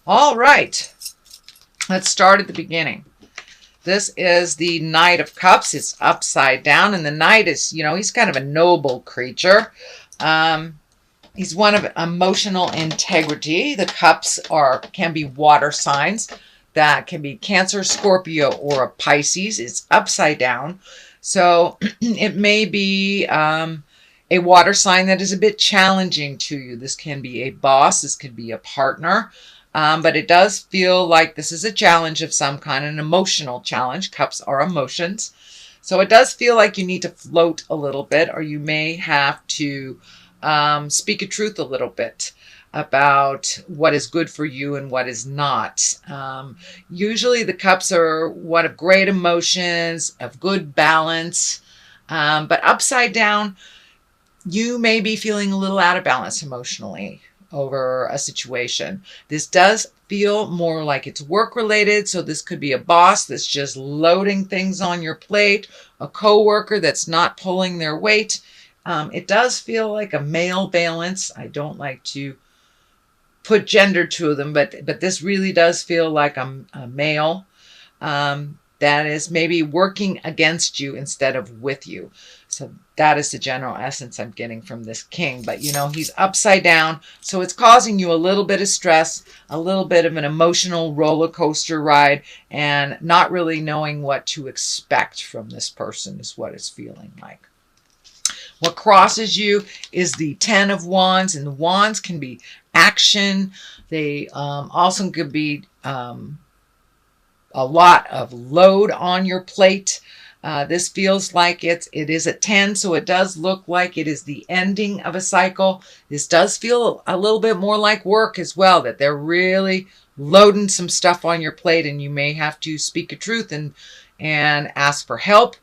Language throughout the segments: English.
All right, let's start at the beginning. This is the Knight of Cups. It's upside down, and the Knight is, he's kind of a noble creature. Um, he's one of emotional integrity. The cups can be water signs. That can be Cancer, Scorpio, or a Pisces. It's upside down. So it may be a water sign that is a bit challenging to you. This can be a boss. This could be a partner. But it does feel like this is a challenge of some kind, an emotional challenge. Cups are emotions. So it does feel like you need to float a little bit, or you may have to speak a truth a little bit about what is good for you and what is not. Usually the cups are one of great emotions, of good balance, but upside down, you may be feeling a little out of balance emotionally over a situation. This does feel more like it's work related. So this could be a boss that's just loading things on your plate, a coworker that's not pulling their weight. It does feel like a male balance. I don't like to put gender to them, but this really does feel like a male that is maybe working against you instead of with you. So that is the general essence I'm getting from this king. But he's upside down, so it's causing you a little bit of stress, a little bit of an emotional roller coaster ride, and not really knowing what to expect from this person is what it's feeling like. What crosses you is the Ten of Wands, and the wands can be action. They also could be a lot of load on your plate. This feels like it is a 10, so it does look like it is the ending of a cycle. This does feel a little bit more like work as well, that they're really loading some stuff on your plate, and you may have to speak a truth and ask for help,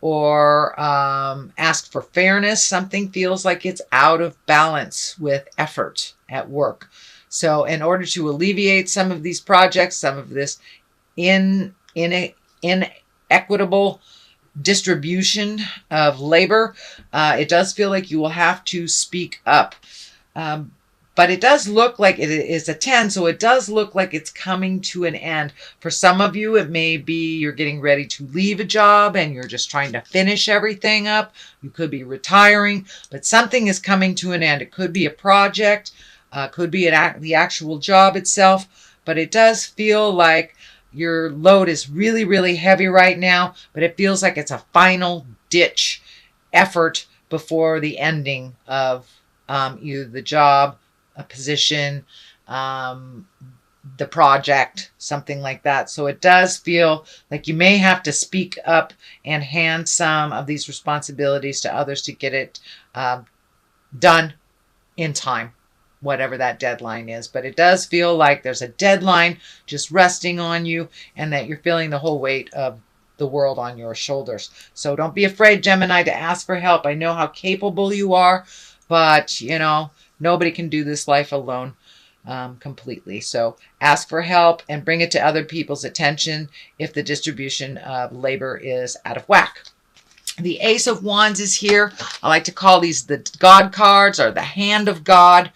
or ask for fairness. Something feels like it's out of balance with effort at work. So in order to alleviate some of these projects, some of this inequitable distribution of labor, it does feel like you will have to speak up. But it does look like it is a 10, so it does look like it's coming to an end. For some of you, it may be you're getting ready to leave a job and you're just trying to finish everything up. You could be retiring, but something is coming to an end. It could be a project, could be the actual job itself, but it does feel like your load is really, really heavy right now, but it feels like it's a final ditch effort before the ending of either the job, a position, the project, something like that. So it does feel like you may have to speak up and hand some of these responsibilities to others to get it done in time, whatever that deadline is. But it does feel like there's a deadline just resting on you, and that you're feeling the whole weight of the world on your shoulders. So don't be afraid, Gemini, to ask for help. I know how capable you are, but nobody can do this life alone completely. So ask for help and bring it to other people's attention if the distribution of labor is out of whack. The Ace of Wands is here. I like to call these the God cards, or the hand of God.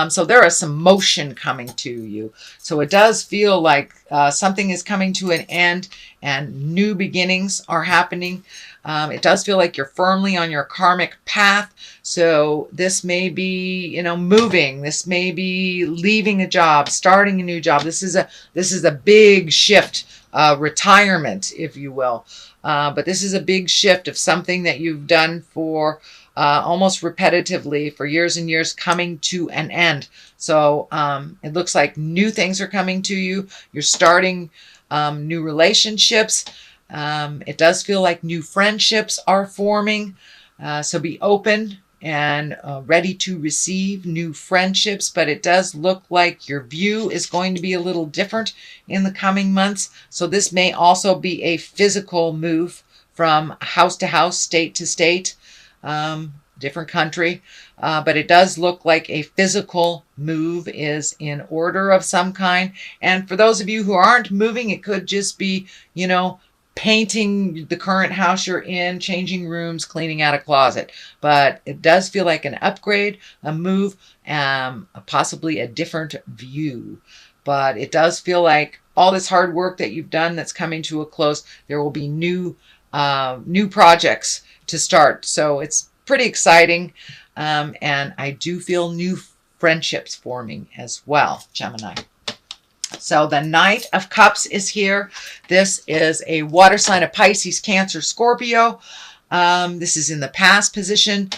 So there is some motion coming to you. So it does feel like something is coming to an end and new beginnings are happening. It does feel like you're firmly on your karmic path. So this may be, moving. This may be leaving a job, starting a new job. This is a big shift, retirement, if you will. But this is a big shift of something that you've done for almost repetitively for years and years, coming to an end. So it looks like new things are coming to you. You're starting new relationships. It does feel like new friendships are forming. So be open and ready to receive new friendships. But it does look like your view is going to be a little different in the coming months. So this may also be a physical move from house to house, state to state, different country. But it does look like a physical move is in order of some kind. And for those of you who aren't moving, it could just be, painting the current house you're in, changing rooms, cleaning out a closet. But it does feel like an upgrade, a move, possibly a different view. But it does feel like all this hard work that you've done that's coming to a close, there will be new projects to start. So it's pretty exciting. And I do feel new friendships forming as well, Gemini. So the Knight of Cups is here. This is a water sign of Pisces, Cancer, Scorpio. This is in the past position.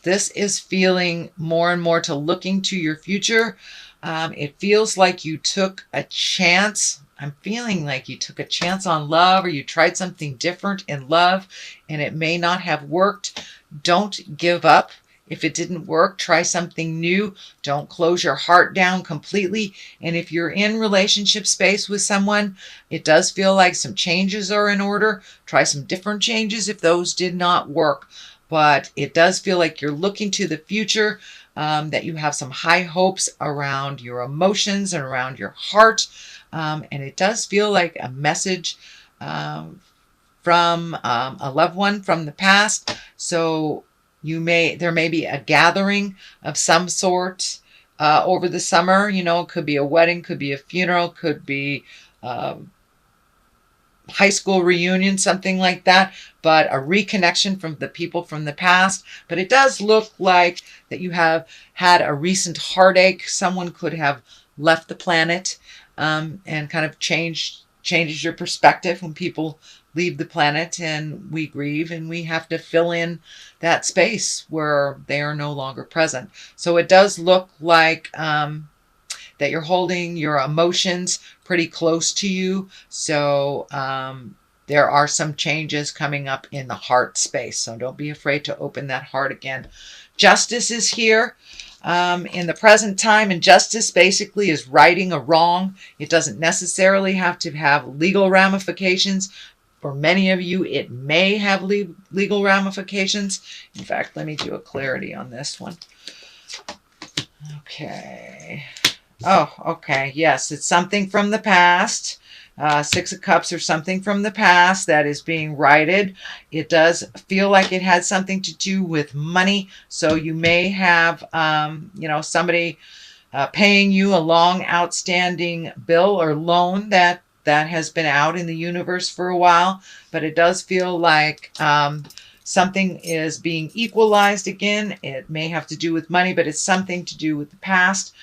This is feeling more and more to looking to your future. It feels like you took a chance. I'm feeling like you took a chance on love, or you tried something different in love and it may not have worked. Don't give up. If it didn't work, try something new. Don't close your heart down completely. And if you're in relationship space with someone, it does feel like some changes are in order. Try some different changes if those did not work. But it does feel like you're looking to the future, that you have some high hopes around your emotions and around your heart. And it does feel like a message from a loved one from the past. So there may be a gathering of some sort over the summer. You know, it could be a wedding, could be a funeral, could be high school reunion, something like that, but a reconnection from the people from the past. But it does look like that you have had a recent heartache. Someone could have left the planet, and kind of changes your perspective when people leave the planet, and we grieve and we have to fill in that space where they are no longer present. So it does look like that you're holding your emotions pretty close to you. So there are some changes coming up in the heart space. So don't be afraid to open that heart again. Justice is here. In the present time, and justice basically is righting a wrong. It doesn't necessarily have to have legal ramifications. For many of you, it may have legal ramifications. In fact, let me do a clarity on this one. Okay. Oh, okay. Yes, it's something from the past. Six of Cups or something from the past that is being righted. It does feel like it had something to do with money. So you may have, somebody paying you a long outstanding bill or loan that has been out in the universe for a while. But it does feel like something is being equalized again. It may have to do with money, but it's something to do with the past.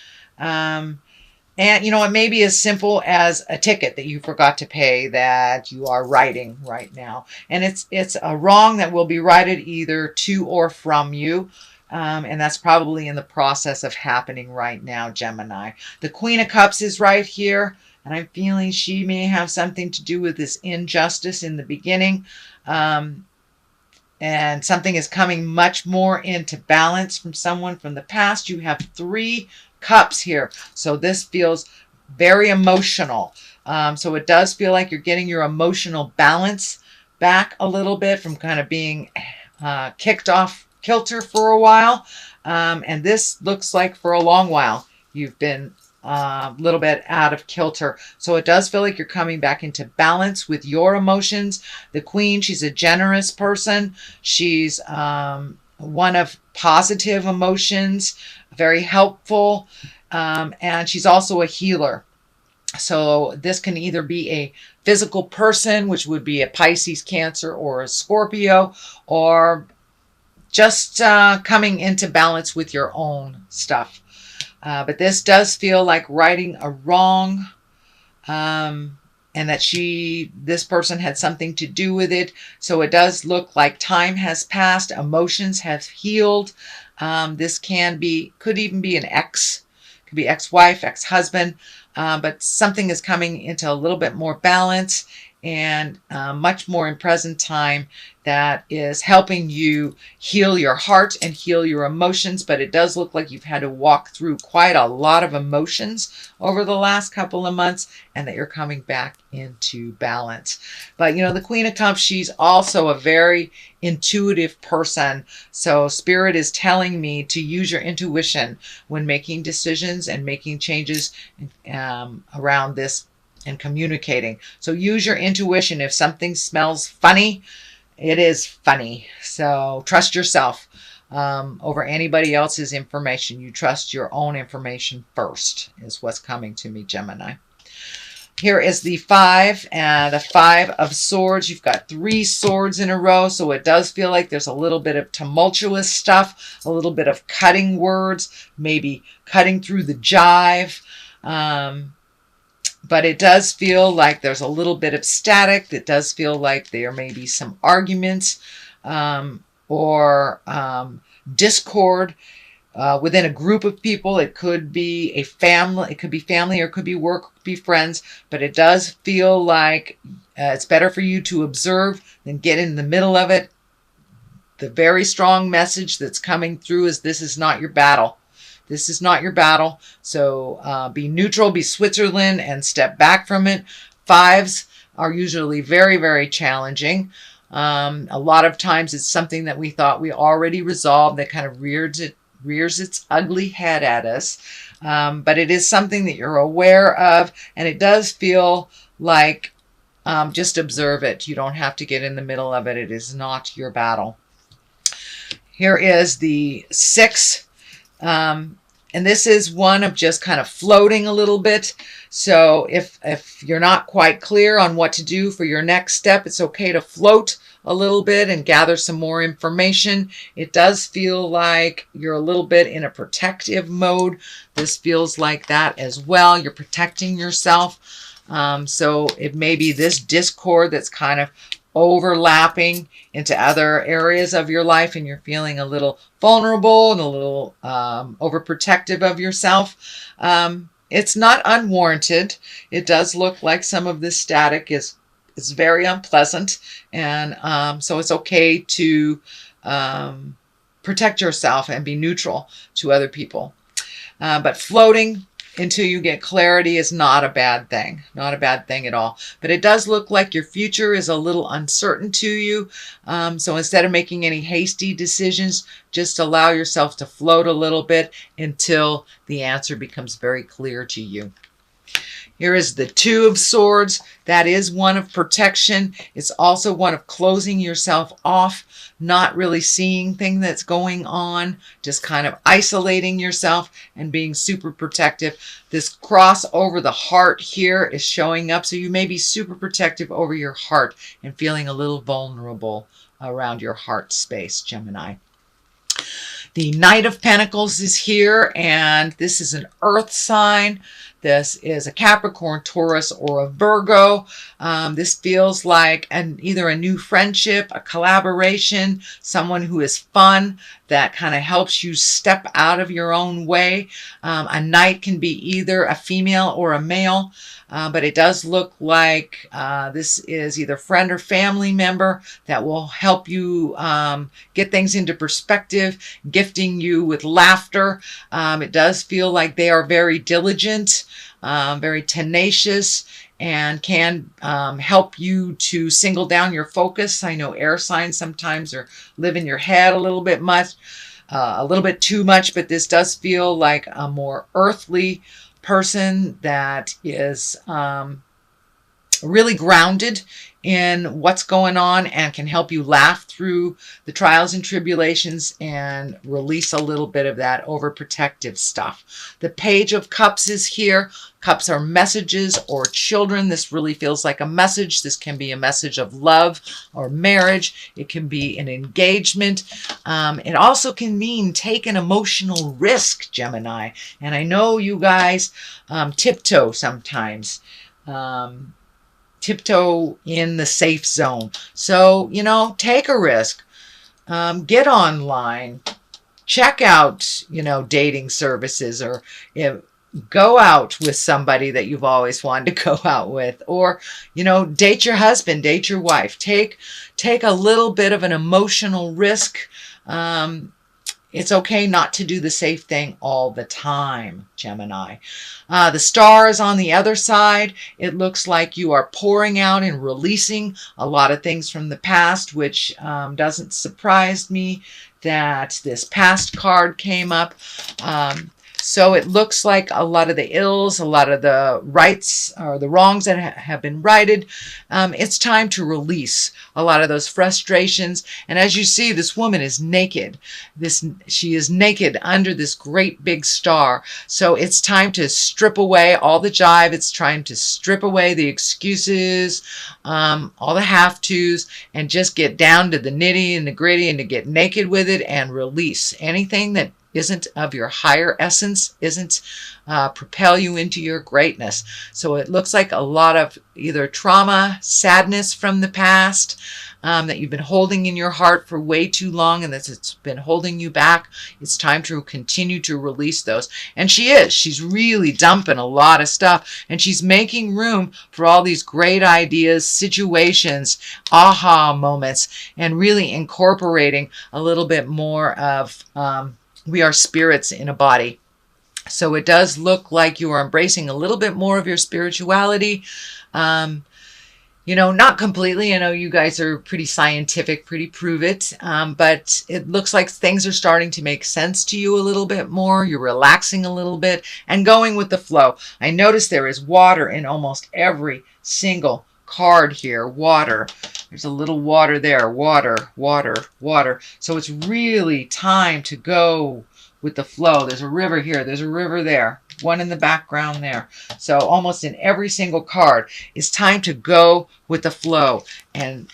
And, it may be as simple as a ticket that you forgot to pay that you are righting right now. And it's a wrong that will be righted either to or from you. And that's probably in the process of happening right now, Gemini. The Queen of Cups is right here. And I'm feeling she may have something to do with this injustice in the beginning. And something is coming much more into balance from someone from the past. You have 3 Cups here. So this feels very emotional. So it does feel like you're getting your emotional balance back a little bit from kind of being kicked off kilter for a while. And this looks like for a long while you've been a little bit out of kilter. So it does feel like you're coming back into balance with your emotions. The Queen, she's a generous person. She's one of positive emotions, very helpful, and she's also a healer. So this can either be a physical person, which would be a Pisces, Cancer, or a Scorpio, or just coming into balance with your own stuff. But this does feel like righting a wrong, and that this person had something to do with it. So it does look like time has passed, emotions have healed. This could even be an ex, could be ex-wife, ex-husband, but something is coming into a little bit more balance and much more in present time that is helping you heal your heart and heal your emotions. But it does look like you've had to walk through quite a lot of emotions over the last couple of months, and that you're coming back into balance. But the Queen of Cups, she's also a very intuitive person. So Spirit is telling me to use your intuition when making decisions and making changes around this and communicating. So use your intuition. If something smells funny, it is funny. So trust yourself over anybody else's information. You trust your own information first, is what's coming to me, Gemini. Here is the 5 and the 5 of swords. You've got 3 swords in a row, so it does feel like there's a little bit of tumultuous stuff, a little bit of cutting words, maybe cutting through the jive. But it does feel like there's a little bit of static. It does feel like there may be some arguments or discord within a group of people. It could be a family, it could be family, or it could be work, it could be friends, but it does feel like it's better for you to observe than get in the middle of it. The very strong message that's coming through is this is not your battle. This is not your battle. So be neutral, be Switzerland, and step back from it. 5s are usually very, very challenging. A lot of times it's something that we thought we already resolved that kind of rears its ugly head at us. But it is something that you're aware of, and it does feel like just observe it. You don't have to get in the middle of it. It is not your battle. Here is the 6. And this is one of just kind of floating a little bit. So if you're not quite clear on what to do for your next step, it's okay to float a little bit and gather some more information. It does feel like you're a little bit in a protective mode. This feels like that as well. You're protecting yourself. So it may be this discord that's kind of overlapping into other areas of your life, and you're feeling a little vulnerable and a little overprotective of yourself. It's not unwarranted. It does look like some of this static is very unpleasant, and so it's okay to protect yourself and be neutral to other people. But floating until you get clarity is not a bad thing. Not a bad thing at all. But it does look like your future is a little uncertain to you. So instead of making any hasty decisions, just allow yourself to float a little bit until the answer becomes very clear to you. Here is the 2 of swords. That is one of protection. It's also one of closing yourself off, not really seeing things that's going on, just kind of isolating yourself and being super protective. This cross over the heart here is showing up. So you may be super protective over your heart and feeling a little vulnerable around your heart space, Gemini. The Knight of Pentacles is here, and this is an earth sign. This is a Capricorn, Taurus, or a Virgo. This feels like either a new friendship, a collaboration, someone who is fun, that kind of helps you step out of your own way. A knight can be either a female or a male, but it does look like this is either friend or family member that will help you get things into perspective, gifting you with laughter. It does feel like they are very diligent, very tenacious, and can help you to single down your focus. I know air signs sometimes live in your head a little bit too much, but this does feel like a more earthly person that is really grounded in what's going on and can help you laugh through the trials and tribulations and release a little bit of that overprotective stuff. The Page of Cups is here. Cups are messages or children. This really feels like a message. This can be a message of love or marriage. It can be an engagement. It also can mean take an emotional risk, Gemini. And I know you guys tiptoe sometimes. Tiptoe in the safe zone. So, take a risk. Get online. Check out, dating services, or go out with somebody that you've always wanted to go out with, or, date your husband, date your wife. Take a little bit of an emotional risk. It's okay not to do the safe thing all the time, Gemini. The stars on the other side, it looks like you are pouring out and releasing a lot of things from the past, which doesn't surprise me that this past card came up. So it looks like a lot of the ills, a lot of the rights or the wrongs that have been righted. It's time to release a lot of those frustrations. And as you see, this woman is naked. She is naked under this great big star. So it's time to strip away all the jive. It's time to strip away the excuses, all the have-tos, and just get down to the nitty and the gritty and to get naked with it and release anything that isn't of your higher essence, isn't propel you into your greatness. So it looks like a lot of either trauma, sadness from the past that you've been holding in your heart for way too long, and that it's been holding you back. It's time to continue to release those. And she's really dumping a lot of stuff, and she's making room for all these great ideas, situations, aha moments, and really incorporating a little bit more of we are spirits in a body. So it does look like you are embracing a little bit more of your spirituality. Not completely. I know you guys are pretty scientific, pretty prove it. But it looks like things are starting to make sense to you a little bit more. You're relaxing a little bit and going with the flow. I notice there is water in almost every single card here. Water. There's a little water there. Water, water, water. So it's really time to go with the flow. There's a river here. There's a river there. One in the background there. So almost in every single card, it's time to go with the flow and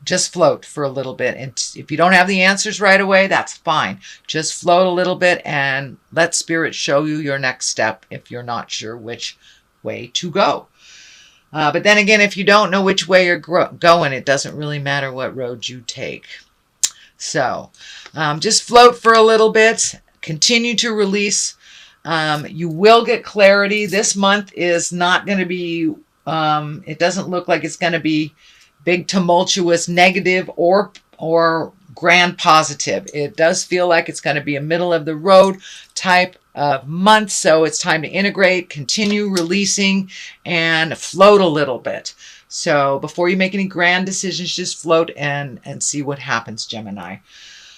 just float for a little bit. And if you don't have the answers right away, that's fine. Just float a little bit and let Spirit show you your next step if you're not sure which way to go. But then again, if you don't know which way you're going, it doesn't really matter what road you take. So just float for a little bit. Continue to release. You will get clarity. This month is not going to be, it doesn't look like it's going to be big, tumultuous, negative, or grand positive. It does feel like it's going to be a middle of the road type of month. So it's time to integrate, continue releasing, and float a little bit. So before you make any grand decisions, just float and see what happens, Gemini.